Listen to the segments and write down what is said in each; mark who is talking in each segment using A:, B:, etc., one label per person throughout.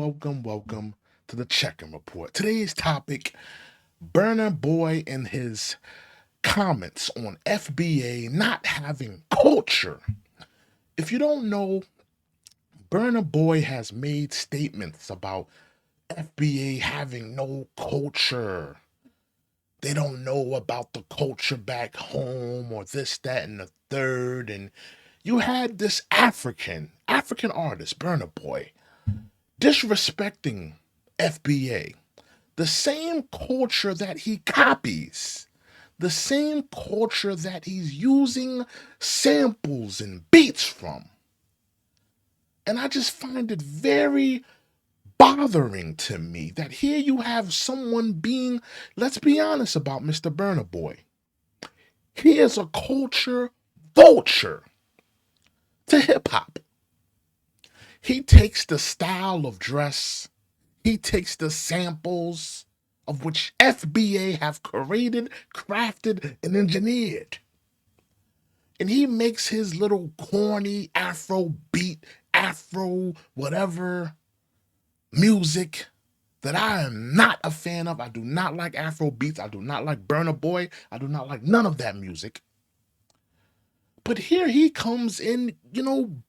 A: welcome to the Check-in Report. Today's topic, Burna Boy and his comments on FBA not having culture. If you don't know, Burna Boy has made statements about FBA having no culture. They don't know about the culture back home or this, that, and the third. And you had this African artist, Burna Boy, disrespecting FBA, the same culture that he copies, the same culture that he's using samples and beats from. And I just find it very bothering to me that here you have someone being, let's be honest about Mr. Burna Boy. He is a culture vulture to hip hop. He takes the style of dress, he takes the samples of which FBA have created, crafted, and engineered. And he makes his little corny Afro beat, Afro whatever music that I am not a fan of. I do not like Afro beats. I do not like Burna Boy. I do not like none of that music. But here he comes in,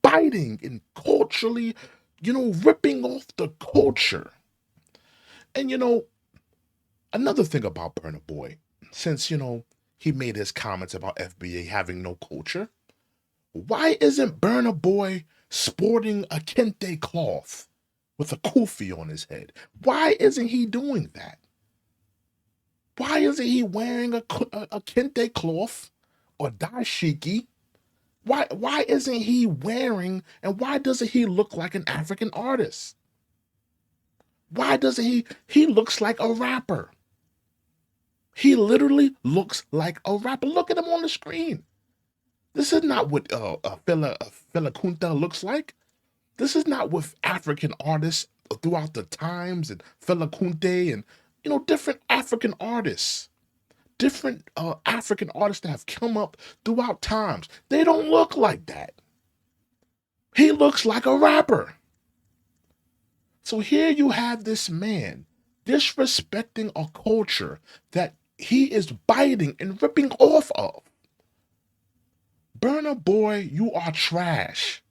A: biting and culturally, ripping off the culture. And another thing about Burna Boy, since he made his comments about FBA having no culture, why isn't Burna Boy sporting a kente cloth with a kufi on his head? Why isn't he doing that? Why isn't he wearing a kente cloth or dashiki? Why isn't he wearing, and why doesn't he look like an African artist? Why doesn't he looks like a rapper. He literally looks like a rapper. Look at him on the screen. This is not what a Fela Kunta looks like. This is not what African artists throughout the times and Fela Kunte and different African artists. Different African artists that have come up throughout times. They don't look like that. He looks like a rapper. So here you have this man disrespecting a culture that he is biting and ripping off of. Burna Boy, you are trash.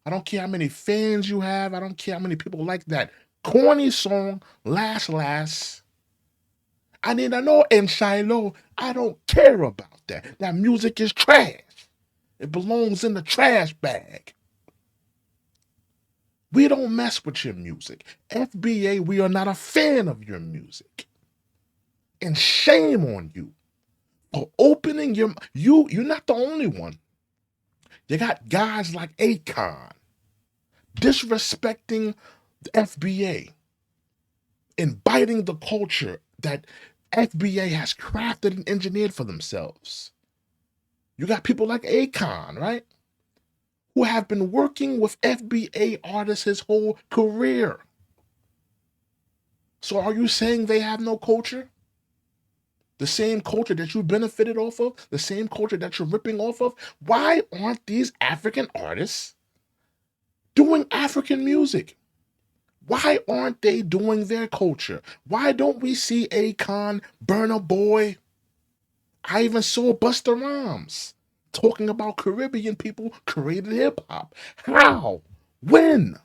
A: I don't care how many fans you have. I don't care how many people like that corny song, Last Last. I need to know in Shiloh. I don't care about that. That music is trash. It belongs in the trash bag. We don't mess with your music. FBA, we are not a fan of your music. And shame on you for opening your... You're not the only one. You got guys like Akon disrespecting the FBA and biting the culture that FBA has crafted and engineered for themselves. You got people like Akon, right? Who have been working with FBA artists his whole career. So are you saying they have no culture? The same culture that you benefited off of? The same culture that you're ripping off of? Why aren't these African artists doing African music? Why aren't they doing their culture? Why don't we see Akon, Burna Boy? I even saw Busta Rhymes talking about Caribbean people created hip-hop. How? When?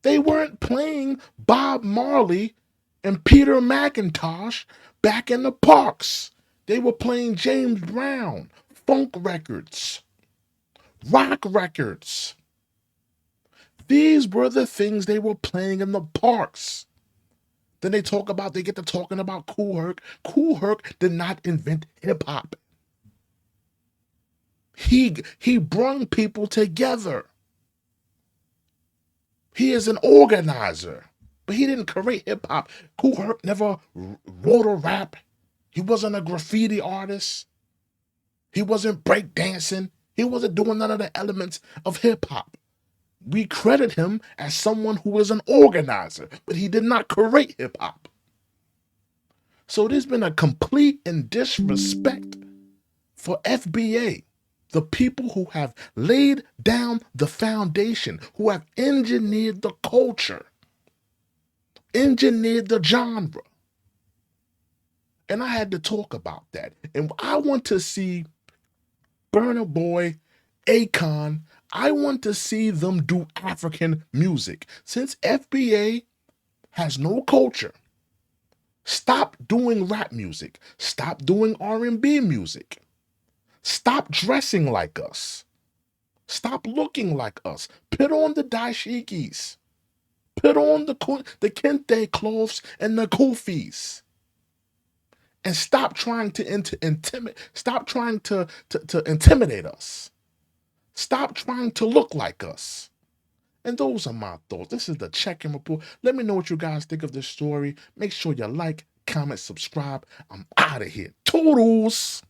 A: They weren't playing Bob Marley and Peter McIntosh back in the parks. They were playing James Brown, funk records, rock records. These were the things they were playing in the parks. Then they get to talking about Kool Herc. Kool Herc did not invent hip hop. He brung people together. He is an organizer, but he didn't create hip hop. Kool Herc never wrote a rap. He wasn't a graffiti artist. He wasn't breakdancing. He wasn't doing none of the elements of hip hop. We credit him as someone who is an organizer, but he did not create hip hop. So there's been a complete and disrespect for FBA. The people who have laid down the foundation, who have engineered the culture, engineered the genre. And I had to talk about that. And I want to see Burna Boy, Akon, I want to see them do African music. Since FBA has no culture, stop doing rap music. Stop doing R&B music. Stop dressing like us. Stop looking like us. Put on the dashikis. Put on the kente cloths and the kufis. And stop trying to intimidate. Stop trying to intimidate us. Stop trying to look like us. And those are my thoughts. This is the check-in report. Let me know what you guys think of this story. Make sure you like, comment, subscribe. I'm out of here. Toodles.